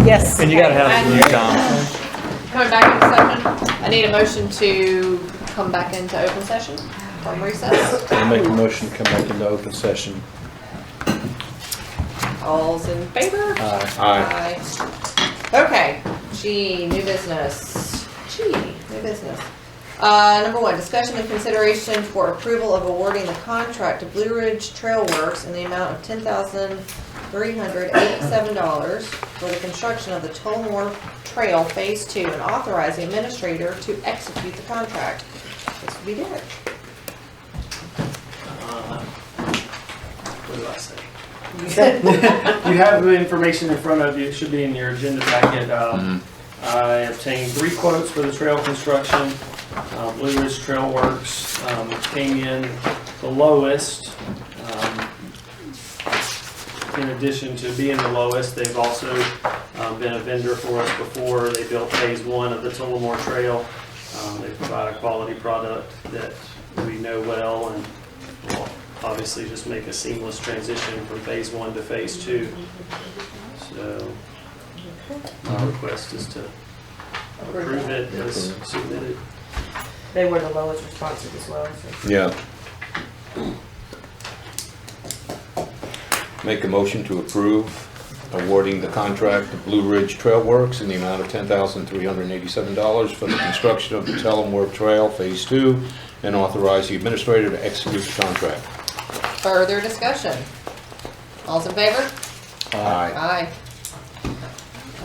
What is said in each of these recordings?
Yes. And you gotta have it, Tom. Coming back into session, I need a motion to come back into open session from recess. I'll make a motion to come back into open session. All's in favor? Aye. Aye. Okay, new business. New business. Number one, discussion and consideration for approval of awarding the contract to Blue Ridge Trail Works in the amount of $10,387 for the construction of the Tullamore Trail Phase 2 and authorize the administrator to execute the contract. This would be Derek. What did I say? You have the information in front of you. It should be in your agenda packet. I obtained 3 quotes for the trail construction. Blue Ridge Trail Works came in the lowest. In addition to being the lowest, they've also been a vendor for us before. They built phase 1 of the Tullamore Trail. They provide a quality product that we know well and will obviously just make a seamless transition from phase 1 to phase 2. So my request is to approve it as submitted. They were the lowest responsive as well. So. Yeah. Make a motion to approve awarding the contract to Blue Ridge Trail Works in the amount of $10,387 for the construction of the Tullamore Trail Phase 2 and authorize the administrator to execute the contract. Further discussion. All's in favor? Aye. Aye.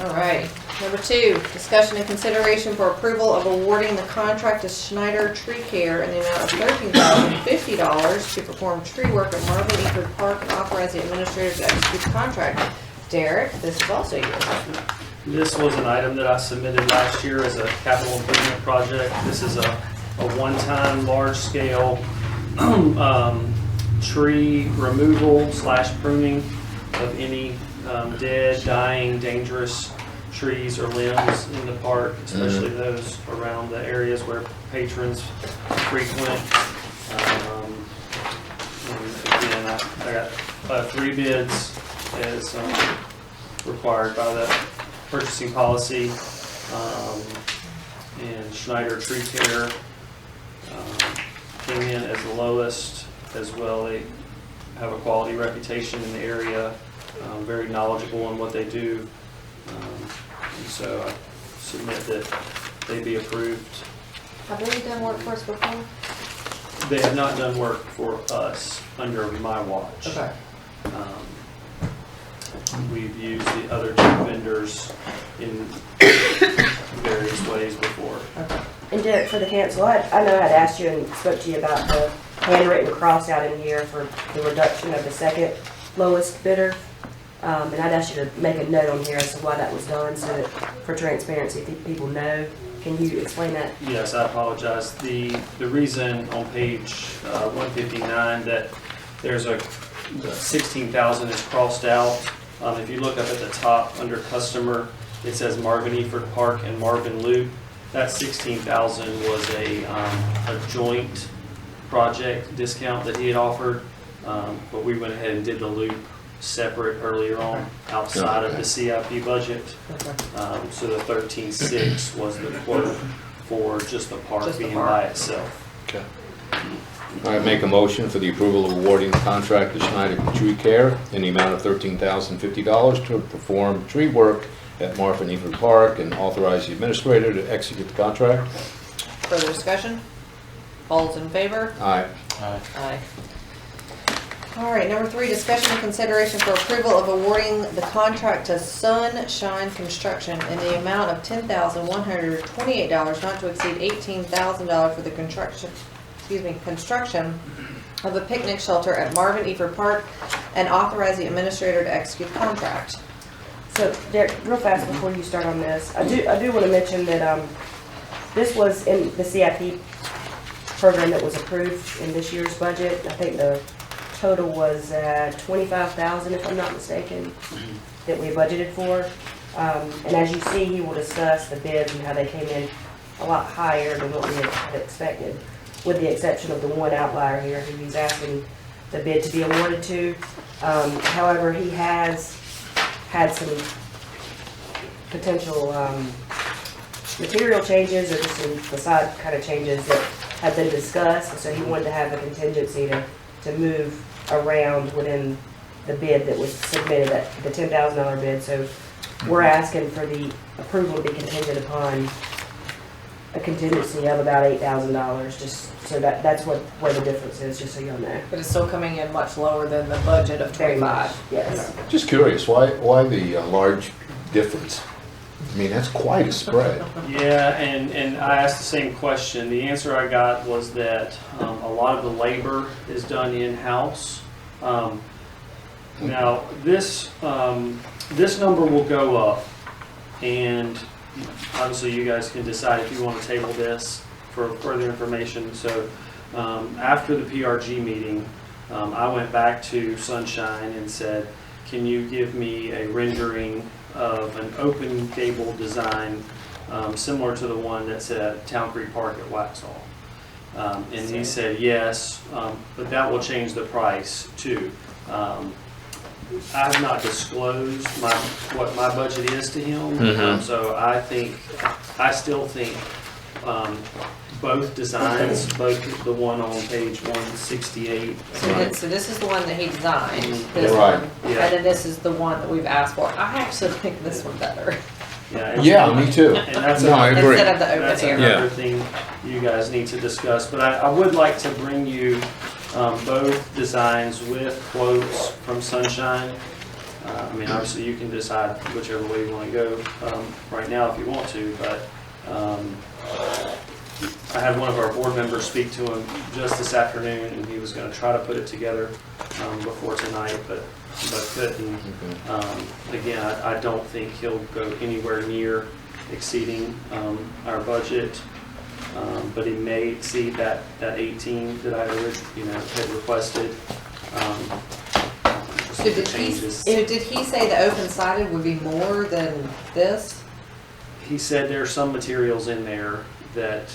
All right. Number 2, discussion and consideration for approval of awarding the contract to Schneider Tree Care in the amount of $13,050 to perform tree work at Marvin Eford Park and authorize the administrator to execute the contract. Derek, this is also yours. This was an item that I submitted last year as a capital improvement project. This is a one-time, large-scale tree removal / pruning of any dead, dying, dangerous trees or limbs in the park, especially those around the areas where patrons frequent. And again, I got 3 bids as required by the purchasing policy. And Schneider Tree Care came in as the lowest as well. They have a quality reputation in the area, very knowledgeable in what they do. And so I submit that they be approved. Have they done work for us before? They have not done work for us under my watch. Okay. We've used the other 2 vendors in various ways before. Okay. And Derek, for the cancel, I know I'd asked you and spoke to you about the handwritten cross out in here for the reduction of the second lowest bidder. And I'd ask you to make a note on here as to why that was done so that for transparency, people know. Can you explain that? Yes, I apologize. The reason on page 159 that there's the 16,000 is crossed out. If you look up at the top under customer, it says Marvin Eford Park and Marvin Loop. That 16,000 was a joint project discount that he had offered, but we went ahead and did the loop separate earlier on outside of the CIP budget. So the 13.6 was the quote for just the park Just the being park. by itself. Okay. I make a motion for the approval of awarding the contract to Schneider Tree Care in the amount of $13,050 to perform tree work at Marvin Eford Park and authorize the administrator to execute the contract. Further discussion? All's in favor? Aye. Aye. All right, number 3, discussion and consideration for approval of awarding the contract to Sunshine Construction in the amount of $10,128, not to exceed $18,000 for the construction of a picnic shelter at Marvin Eford Park and authorize the administrator to execute the contract. So, Derek, real fast before you start on this, I do want to mention that this was in the CIP program that was approved in this year's budget. I think the total was $25,000, if I'm not mistaken, that we budgeted for. And as you see, he will discuss the bids and how they came in a lot higher than what we had expected, with the exception of the one outlier here who he's asking the bid to be awarded to. However, he has had some potential, material changes or just some facade kind of changes that have been discussed. And so he wanted to have a contingency to move around within the bid that was submitted, at the $10,000 bid. So we're asking for the approval to be contingent upon a contingency of about $8,000, just so that's where the difference is, just so y'all know. But it's still coming in much lower than the budget of Very much, 25. yes. Just curious, why the large difference? I mean, that's quite a spread. Yeah, and I asked the same question. The answer I got was that a lot of the labor is done in-house. Now, this number will go up, and obviously you guys can decide if you want to table this for further information. So after the PRG meeting, I went back to Sunshine and said, can you give me a rendering of an open gable design similar to the one that's at Town Creek Park at Waxhaw? And he said yes, but that will change the price too. I have not disclosed what my budget is to him, so I still think both designs, both the one on page 168. So this is the one that he designed, Mhm. this Right. one, Yeah. and then this is the one that we've asked for. I actually think this one better. Yeah, me too. And that's No, I agree. Instead of the open That's air. another thing you guys need to discuss, but I would like to bring you both designs with quotes from Sunshine. I mean, obviously you can decide whichever way you want to go right now if you want to, but I had one of our board members speak to him just this afternoon, and he was going to try to put it together before tonight, but couldn't. Again, I don't think he'll go anywhere near exceeding our budget, but he may exceed that 18 that I had requested. So did he say the open sided would be more than this? He said there are some materials in there that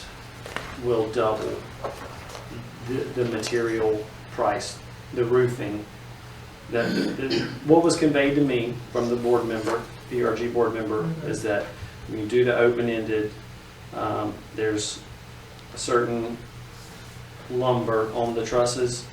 will double the material price, the roofing. What was conveyed to me from the board member, PRG board member, is that when you do the open-ended, there's a certain lumber on the trusses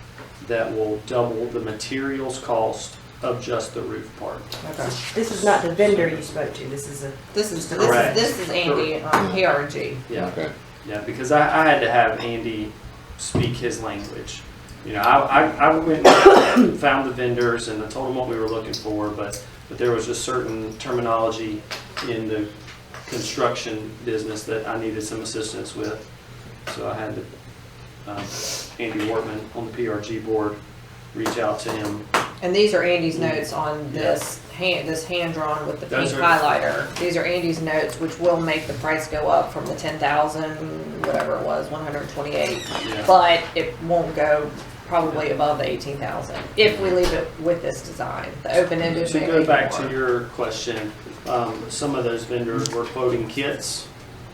that will double the materials cost of just the roof part. Okay. This is not the vendor you spoke to, this is Correct. This is Andy on PRG. Yeah. Okay. Yeah, because I had to have Andy speak his language. I went and found the vendors and I told them what we were looking for, but there was just certain terminology in the construction business that I needed some assistance with. So I had to, Andy Wortman on the PRG board, reach out to him. And these are Andy's notes on this hand drawn with the pink Those are- highlighter. These are Andy's notes, which will make the price go up from the 10,000, whatever it was, 128. Yeah. But it won't go probably above the 18,000 if we leave it with this design. The open-ended To may go be back more. to your question, some of those vendors were quoting kits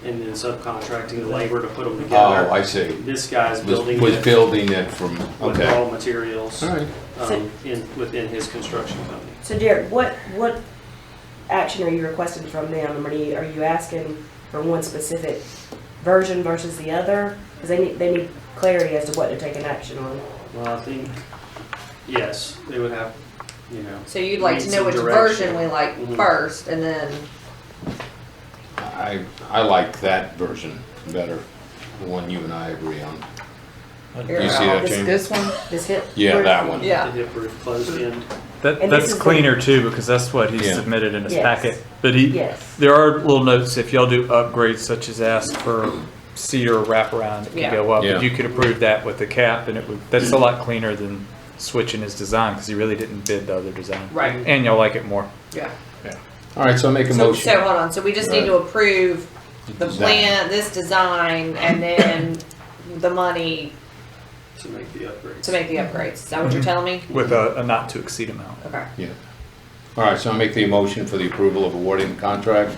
and then subcontracting the labor to put them together. Oh, I see. This guy's building Was it building it from, with okay. raw materials All right. within his construction company. So Derek, what action are you requesting from them? Are you asking for one specific version versus the other? Because they need clarity as to what they're taking action on. Well, I think, yes, they would have, So you'd like to need know some which direction. version we like Mhm. first, and then I like that version better, the one you and I agree on. Here, You see that, This- James? this one. This hip? Yeah, that one. Yeah. the hip roof closed in. And this That's is the- cleaner too, because that's what he Yeah. submitted in his Yes. packet. But he, Yes. there are little notes, if y'all do upgrades such as ask for cedar wraparound, it Yeah. can go up. Yeah. But you could approve that with the cap and that's a lot cleaner than switching his design, because he really didn't bid the other design. Right. And y'all like it more. Yeah. All right, so I make a So motion. hold on, so we just need to approve the plan, this design, and then the money To make the upgrades. to make the upgrades. Is that what you're telling me? With a not to exceed amount. Okay. Yeah. All right, so I make the motion for the approval of awarding the contract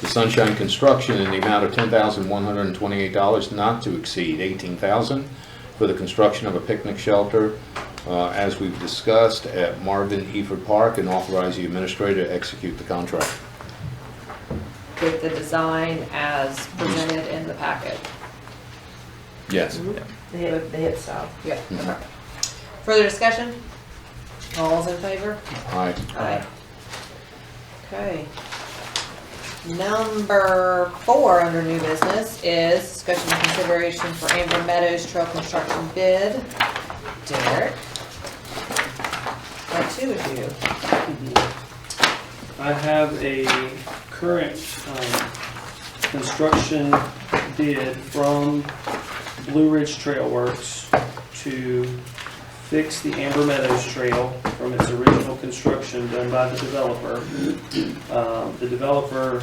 to Sunshine Construction in the amount of $10,128, not to exceed $18,000 for the construction of a picnic shelter, as we've discussed, at Marvin Eford Park, and authorize the administrator to execute the contract. with the design as presented in the packet. Yes. The hip style. Yep, okay. Further discussion? All's in favor? Aye. Aye. Okay. Number 4 under new business is discussion and consideration for Amber Meadows Trail construction bid. Derek? That too is you. I have a current construction bid from Blue Ridge Trail Works to fix the Amber Meadows Trail from its original construction done by the developer. The developer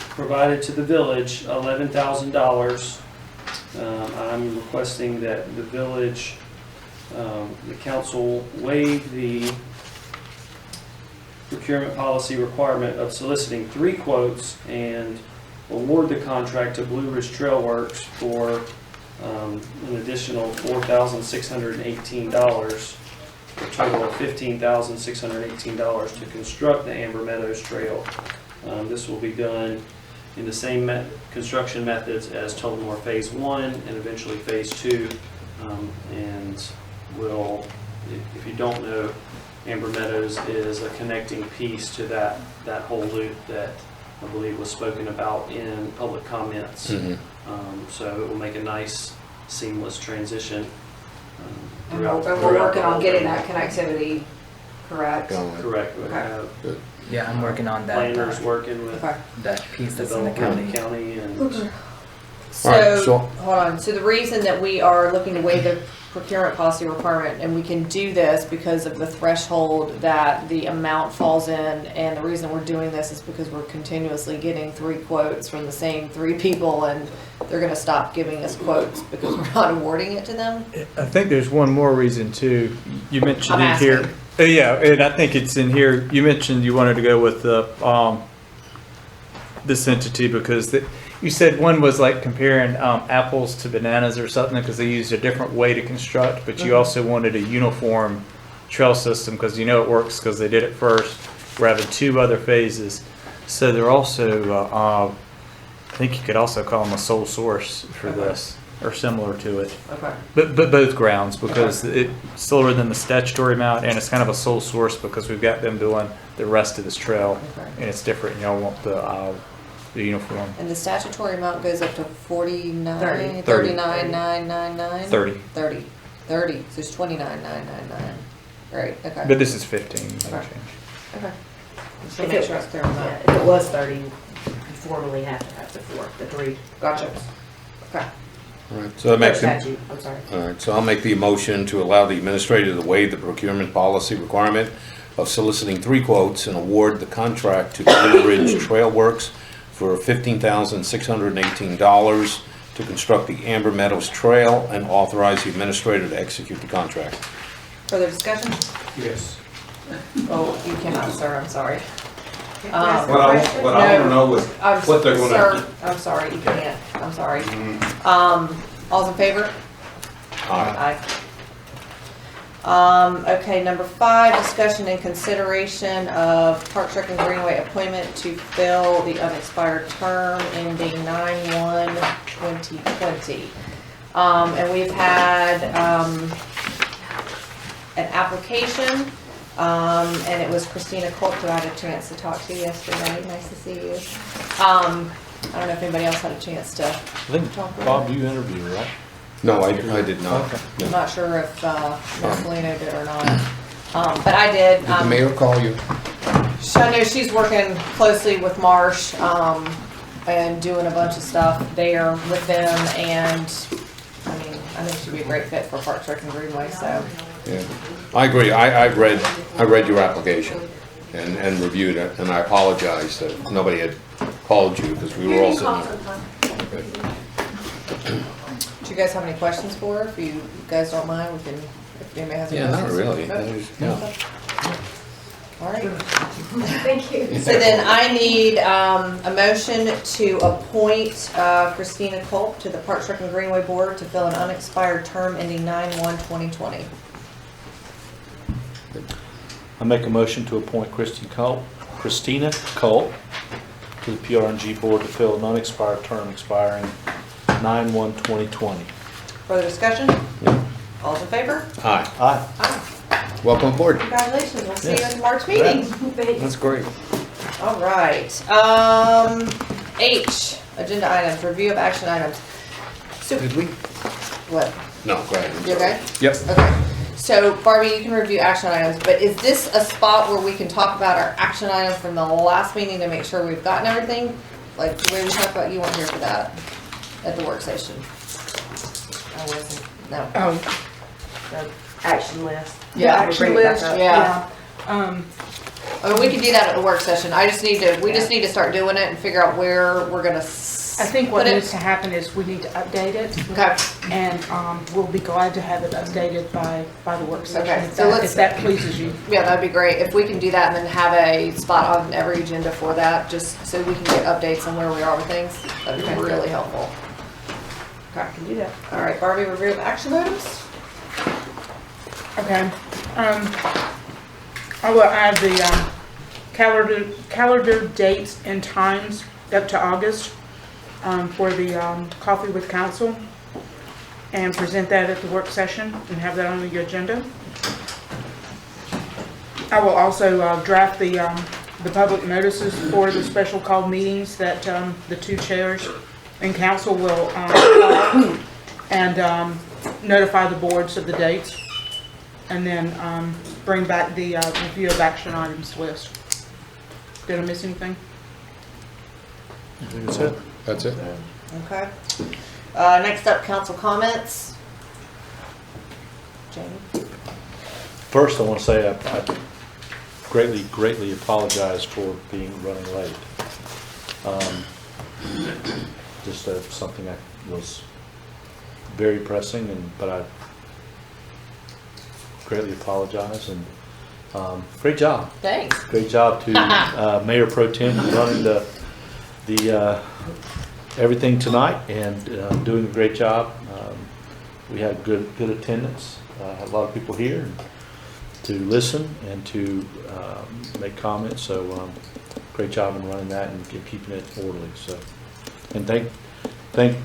provided to the village $11,000. I'm requesting that the village, the council waive the procurement policy requirement of soliciting 3 quotes and award the contract to Blue Ridge Trail Works for an additional $4,618, a total of $15,618 to construct the Amber Meadows Trail. This will be done in the same construction methods as Tullamore Phase 1 and eventually Phase 2. And will, if you don't know, Amber Meadows is a connecting piece to that whole loop that I believe was spoken about in public comments. So it will make a nice seamless transition. And we're working on getting that connectivity correct. Going. Correct. We Okay. have Yeah, I'm working on that. planners working with Okay. That piece that's in the development county. county and All right, So, so- hold on, so the reason that we are looking to waive the procurement policy requirement, and we can do this because of the threshold that the amount falls in, and the reason we're doing this is because we're continuously getting 3 quotes from the same 3 people, and they're gonna stop giving us quotes because we're not awarding it to them. I think there's one more reason too. You mentioned I'm in here. asking. Yeah, and I think it's in here. You mentioned you wanted to go with the this entity because you said one was like comparing apples to bananas or something because they used a different way to construct, but you also wanted a uniform trail system because you know it works because they did it first. We're having 2 other phases, so they're also. I think you could also call them a sole source for this or similar to it. Okay. But both grounds, because it's lower than the statutory amount, and it's kind of a sole source because we've got them doing the rest of this trail, Okay. and it's different, and y'all want the uniform. And the statutory amount goes up to 30. 39,999? 30. 30, so it's 29,999. Right, okay. But this is 15, no Okay. change. Okay. Just If wanna make it- sure it's clear on Yeah, that. if it was 30, you formally have to have the 3. Gotcha. Okay. All right, so that makes it. Statute, I'm sorry. All right, so I'll make the motion to allow the administrator to waive the procurement policy requirement of soliciting 3 quotes and award the contract to Blue Ridge Trail Works for $15,618 to construct the Amber Meadows Trail and authorize the administrator to execute the contract. Further discussion? Yes. Oh, you cannot, sir, I'm sorry. What I want to know is what they're gonna. Sir, I'm sorry, you can't, I'm sorry. All's in favor? Aye. Okay, number 5, discussion and consideration of Park Rec and Greenway appointment to fill the unexpired term ending 9/1/2020. And we've had, an application, and it was Christina Colt who I had a chance to talk to yesterday. Nice to see you. I don't know if anybody else had a chance to, I think, Talk with Bob, you interviewed, right? No, I did not. Okay. I'm not sure if Marcelino did or not. But I did. Did the mayor call you? I know she's working closely with Marsh, and doing a bunch of stuff there with them, and, I mean, I think she'd be a great fit for Parks Rec and Greenway, so. Yeah, I agree. I read your application and reviewed it, and I apologize that nobody had called you because we were all sitting there. Do you guys have any questions for her? If you guys don't mind, we can, if anybody has any Yeah, not questions. really. No? Yeah. All right. Thank you. So then I need a motion to appoint Christina Culp to the Parks Rec and Greenway Board to fill an unexpired term ending 9/1/2020. I make a motion to appoint Christina Culp to the PRNG board to fill an unexpired term expiring 9/1/2020. Further discussion? All's in favor? Aye. Aye. Aye. Welcome aboard. Congratulations, we'll see you Yes. at the March meeting. That's great. All right, H, agenda items, review of action items. So, Did we? what, No, go ahead. you okay? Yep. Okay, so Barbie, you can review action items, but is this a spot where we can talk about our action items from the last meeting to make sure we've gotten everything? Like the way we talked about, you weren't here for that at the work session? I wasn't, no. The action list. Yeah, We'll bring it back up. Yeah. Um, I mean, we can do that at the work session. I just need to, we just need to start doing it and figure out where we're gonna I think what put needs it. to happen is we need to update it, Okay, and we'll be glad to have it updated by the work Okay, session, if so that, let's- if that pleases you. yeah, that'd be great. If we can do that and then have a spot on every agenda for that, just so we can get updates on where we are with things, that'd be really helpful. Okay, I can do that. all right, Barbie, review of action items? Okay, I will add the calendar dates and times up to August for the Coffee with Council, and present that at the work session and have that on the agenda. I will also draft the public notices for the special call meetings that the two chairs and council will call, and notify the boards of the dates, and then bring back the review of action items list. Did I miss anything? That's it. That's it. Okay. Next up, council comments. Jamie? First, I want to say I greatly apologize for being running late. Just something that was very pressing, but I greatly apologize, and great job. Thanks. Great job to Mayor Pro Tem running the everything tonight, and doing a great job. We had good attendance. Had a lot of people here to listen and to make comments. So great job in running that and keeping it orderly. So, and thank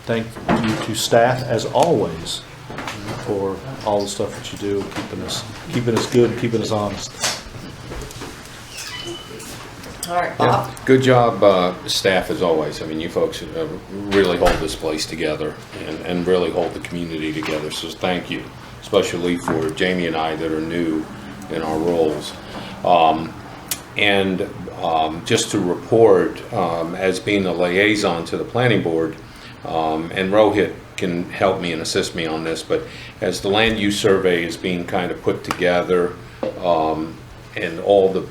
you to staff as always for all the stuff that you do, keeping us good, keeping us honest. All right, Yeah, Bob? good job, staff, as always. I mean, you folks really hold this place together and really hold the community together, so thank you, especially for Jamie and I that are new in our roles. Just to report, as being a liaison to the planning board, and Rohit can help me and assist me on this, but as the land use survey is being kind of put together, and all the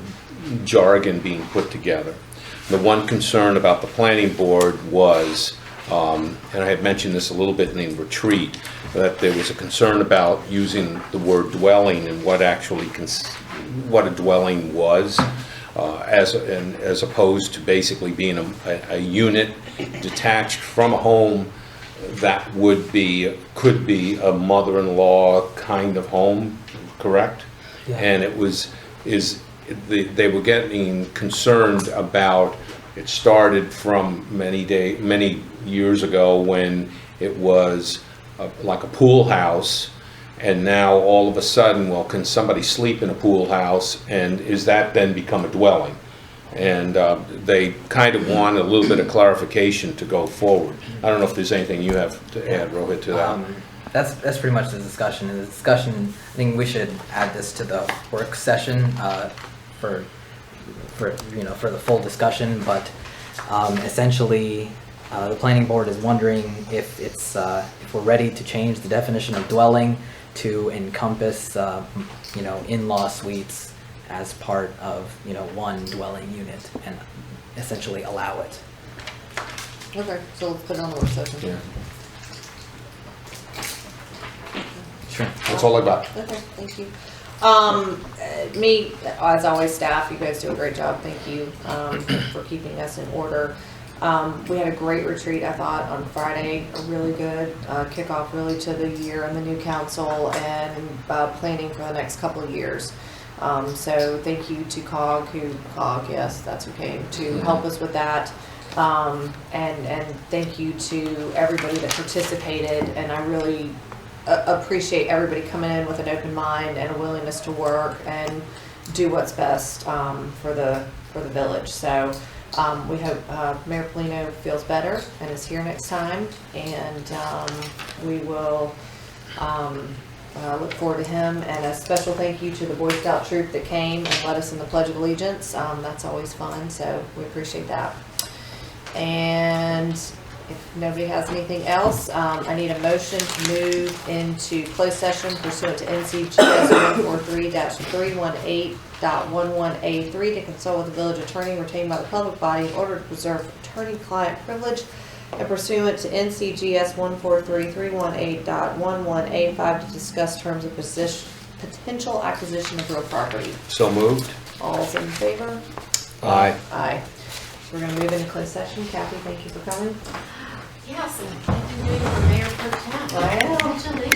jargon being put together. The one concern about the planning board was, and I had mentioned this a little bit in the retreat, that there was a concern about using the word dwelling and what actually what a dwelling was, as opposed to basically being a unit detached from a home that could be a mother-in-law kind of home, correct? Yeah. And they were getting concerned about, it started from many years ago when it was like a pool house, and now all of a sudden, well, can somebody sleep in a pool house, and is that then become a dwelling? And they kind of want a little bit of clarification to go forward. I don't know if there's anything you have to add, Rohit, to that. That's pretty much the discussion. In the discussion, I think we should add this to the work session for the full discussion. But essentially, the planning board is wondering if we're ready to change the definition of dwelling to encompass in-law suites as part of one dwelling unit, and essentially allow it. Okay, so let's put it on the work session. Yeah. Sure. That's all I got. Okay, thank you. Me, as always, staff, you guys do a great job. Thank you for keeping us in order. We had a great retreat, I thought, on Friday. A really good kickoff, really, to the year and the new council and planning for the next couple of years. So thank you to COG, yes, that's okay, to help us with that. And thank you to everybody that participated, and I really appreciate everybody coming in with an open mind and a willingness to work and do what's best for the village. So we hope Mayor Polino feels better and is here next time, and we will look forward to him. And a special thank you to the Boy Scout troop that came and led us in the Pledge of Allegiance. That's always fun, so we appreciate that. And if nobody has anything else, I need a motion to move into closed session pursuant to NCGS 143-318.11A3 to consult with the village attorney retained by the public body in order to preserve attorney-client privilege, and pursuant to NCGS 143-318.11A5 to discuss terms of potential acquisition of real property. So moved. All's in favor? Aye. Aye. We're gonna move into closed session. Kathy, thank you for coming. Yes, and thank you very much.